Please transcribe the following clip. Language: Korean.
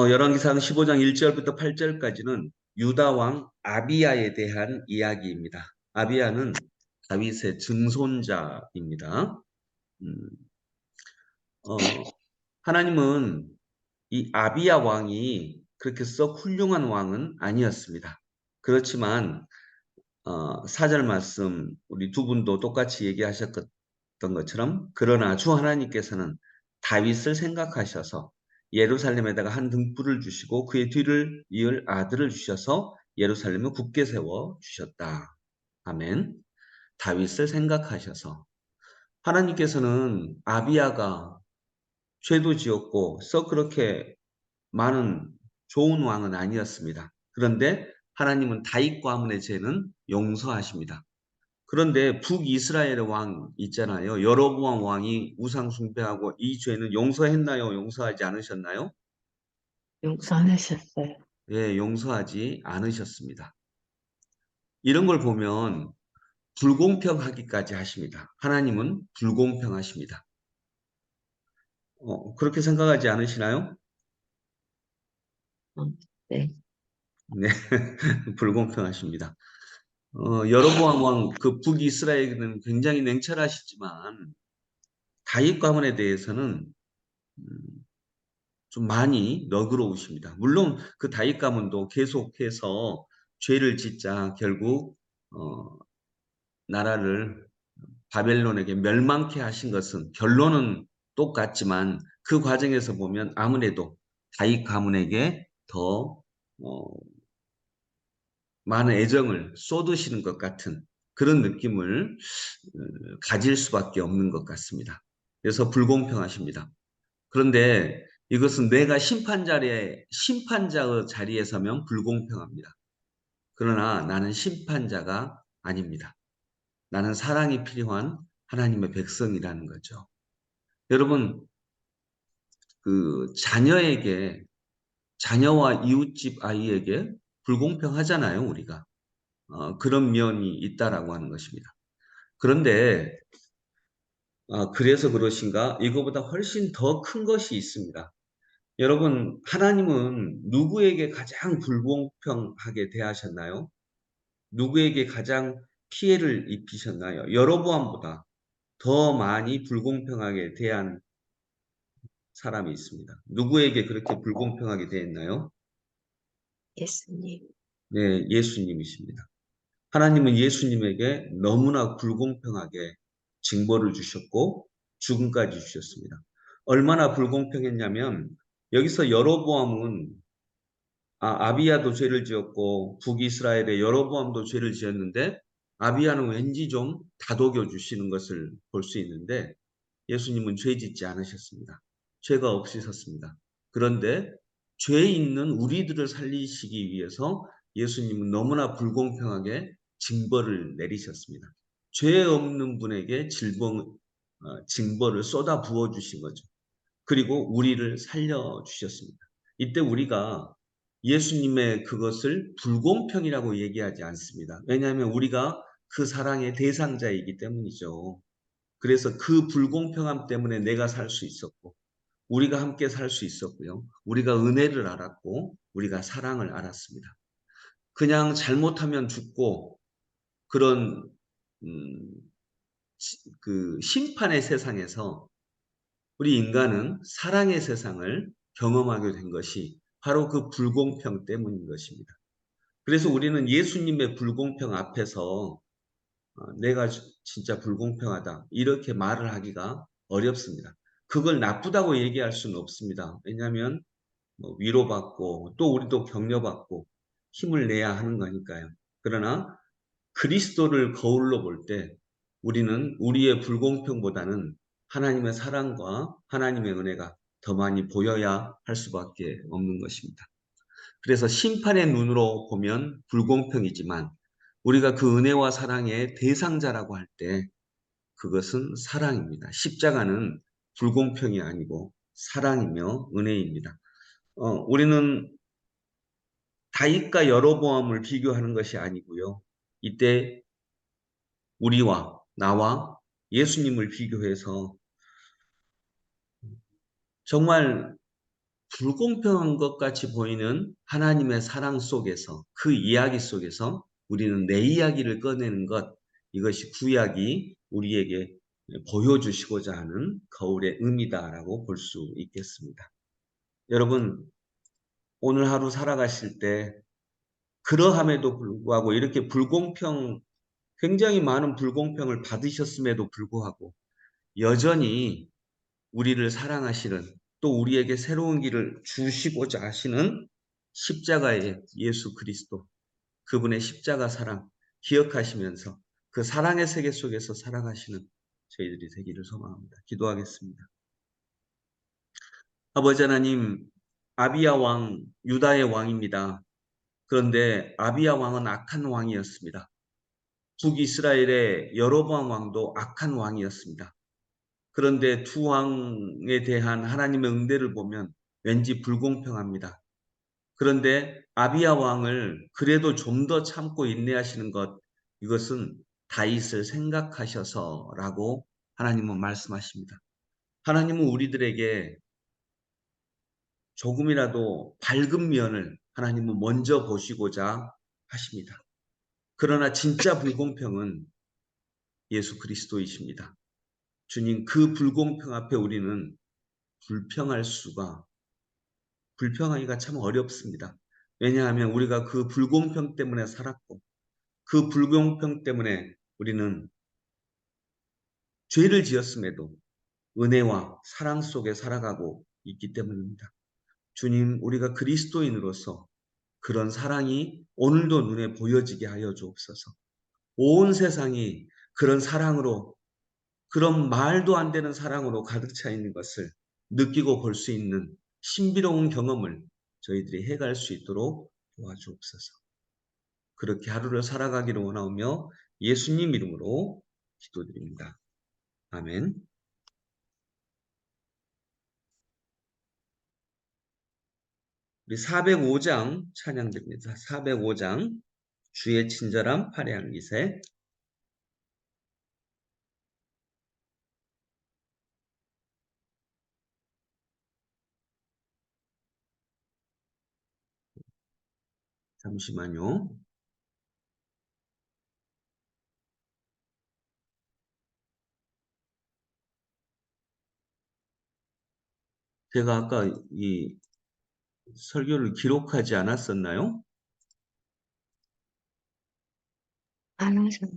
열왕기상 15장 1절부터 8절까지는 유다 왕 아비야에 대한 이야기입니다. 아비야는 다윗의 증손자입니다. 음, 어, 하나님은 이 아비야 왕이 그렇게 썩 훌륭한 왕은 아니었습니다. 그렇지만 4절 말씀 우리 두 분도 똑같이 얘기하셨던 것처럼 그러나 주 하나님께서는 다윗을 생각하셔서 예루살렘에다가 한 등불을 주시고 그의 뒤를 이을 아들을 주셔서 예루살렘을 굳게 세워 주셨다. 아멘. 다윗을 생각하셔서 하나님께서는 아비야가 죄도 지었고 썩 그렇게 많은 좋은 왕은 아니었습니다. 그런데 하나님은 다윗 가문의 죄는 용서하십니다. 그런데 북이스라엘의 왕 있잖아요. 여로보암 왕이 우상 숭배하고 이 죄는 용서했나요? 용서하지 않으셨나요? 용서 안 하셨어요. 예, 용서하지 않으셨습니다. 이런 걸 보면 불공평하기까지 하십니다. 하나님은 불공평하십니다. 그렇게 생각하지 않으시나요? 어, 네. 네, 불공평하십니다. 여로보암 왕, 그 북이스라엘은 굉장히 냉철하시지만 다윗 가문에 대해서는 음, 좀 많이 너그러우십니다. 물론 그 다윗 가문도 계속해서 죄를 짓자 결국 나라를 바벨론에게 멸망케 하신 것은 결론은 똑같지만 그 과정에서 보면 아무래도 다윗 가문에게 더 많은 애정을 쏟으시는 것 같은 그런 느낌을 가질 수밖에 없는 것 같습니다. 그래서 불공평하십니다. 그런데 이것은 내가 심판자의 자리에 서면 불공평합니다. 그러나 나는 심판자가 아닙니다. 나는 사랑이 필요한 하나님의 백성이라는 거죠. 여러분, 그 자녀와 이웃집 아이에게 불공평하잖아요, 우리가. 그런 면이 있다라고 하는 것입니다. 그런데 그래서 그러신가? 이거보다 훨씬 더 큰 것이 있습니다. 여러분, 하나님은 누구에게 가장 불공평하게 대하셨나요? 누구에게 가장 피해를 입히셨나요? 여로보암보다 더 많이 불공평하게 대한 사람이 있습니다. 누구에게 그렇게 불공평하게 대했나요? 예수님. 네, 예수님이십니다. 하나님은 예수님에게 너무나 불공평하게 징벌을 주셨고 죽음까지 주셨습니다. 얼마나 불공평했냐면 여기서 여로보암은 아비야도 죄를 지었고 북이스라엘의 여로보암도 죄를 지었는데 아비야는 왠지 좀 다독여 주시는 것을 볼 수 있는데 예수님은 죄 짓지 않으셨습니다. 죄가 없으셨습니다. 그런데 죄 있는 우리들을 살리시기 위해서 예수님은 너무나 불공평하게 징벌을 내리셨습니다. 죄 없는 분에게 징벌을 쏟아 부어 주신 거죠. 그리고 우리를 살려주셨습니다. 이때 우리가 예수님의 그것을 불공평이라고 얘기하지 않습니다. 왜냐하면 우리가 그 사랑의 대상자이기 때문이죠. 그래서 그 불공평함 때문에 내가 살 수 있었고, 우리가 함께 살 수 있었고요. 우리가 은혜를 알았고, 우리가 사랑을 알았습니다. 그냥 잘못하면 죽고, 그런, 음, 그 심판의 세상에서 우리 인간은 사랑의 세상을 경험하게 된 것이 바로 그 불공평 때문인 것입니다. 그래서 우리는 예수님의 불공평 앞에서 내가 진짜 불공평하다 이렇게 말을 하기가 어렵습니다. 그걸 나쁘다고 얘기할 수는 없습니다. 왜냐하면 위로받고 또 우리도 격려받고 힘을 내야 하는 거니까요. 그러나 그리스도를 거울로 볼 때 우리는 우리의 불공평보다는 하나님의 사랑과 하나님의 은혜가 더 많이 보여야 할 수밖에 없는 것입니다. 그래서 심판의 눈으로 보면 불공평이지만 우리가 그 은혜와 사랑의 대상자라고 할 때 그것은 사랑입니다. 십자가는 불공평이 아니고 사랑이며 은혜입니다. 우리는 다윗과 여로보암을 비교하는 것이 아니고요. 이때 우리와 나와 예수님을 비교해서 정말 불공평한 것 같이 보이는 하나님의 사랑 속에서 그 이야기 속에서 우리는 내 이야기를 꺼내는 것 이것이 구약이 우리에게 보여주시고자 하는 거울의 의미다라고 볼 수 있겠습니다. 여러분 오늘 하루 살아가실 때 그러함에도 불구하고 이렇게 굉장히 많은 불공평을 받으셨음에도 불구하고 여전히 우리를 사랑하시는 또 우리에게 새로운 길을 주시고자 하시는 십자가의 예수 그리스도 그분의 십자가 사랑 기억하시면서 그 사랑의 세계 속에서 살아가시는 저희들이 되기를 소망합니다. 기도하겠습니다. 아버지 하나님, 아비야 왕, 유다의 왕입니다. 그런데 아비야 왕은 악한 왕이었습니다. 북이스라엘의 여로보암 왕도 악한 왕이었습니다. 그런데 두 왕에 대한 하나님의 응대를 보면 왠지 불공평합니다. 그런데 아비야 왕을 그래도 좀 더 참고 인내하시는 것, 이것은 다윗을 생각하셔서라고 하나님은 말씀하십니다. 하나님은 우리들에게 조금이라도 밝은 면을 하나님은 먼저 보시고자 하십니다. 그러나 진짜 불공평은 예수 그리스도이십니다. 주님, 그 불공평 앞에 우리는 불평하기가 참 어렵습니다. 왜냐하면 우리가 그 불공평 때문에 살았고, 그 불공평 때문에 우리는 죄를 지었음에도 은혜와 사랑 속에 살아가고 있기 때문입니다. 주님, 우리가 그리스도인으로서 그런 사랑이 오늘도 눈에 보여지게 하여 주옵소서. 온 세상이 그런 사랑으로, 그런 말도 안 되는 사랑으로 가득 차 있는 것을 느끼고 볼 수 있는 신비로운 경험을 저희들이 해갈 수 있도록 도와주옵소서. 그렇게 하루를 살아가기를 원하오며 예수님 이름으로 기도드립니다. 아멘. 우리 405장 찬양드립니다. 405장 주의 친절함 화려한 기세. 잠시만요. 제가 아까 이 설교를 기록하지 않았었나요? 안 하셨,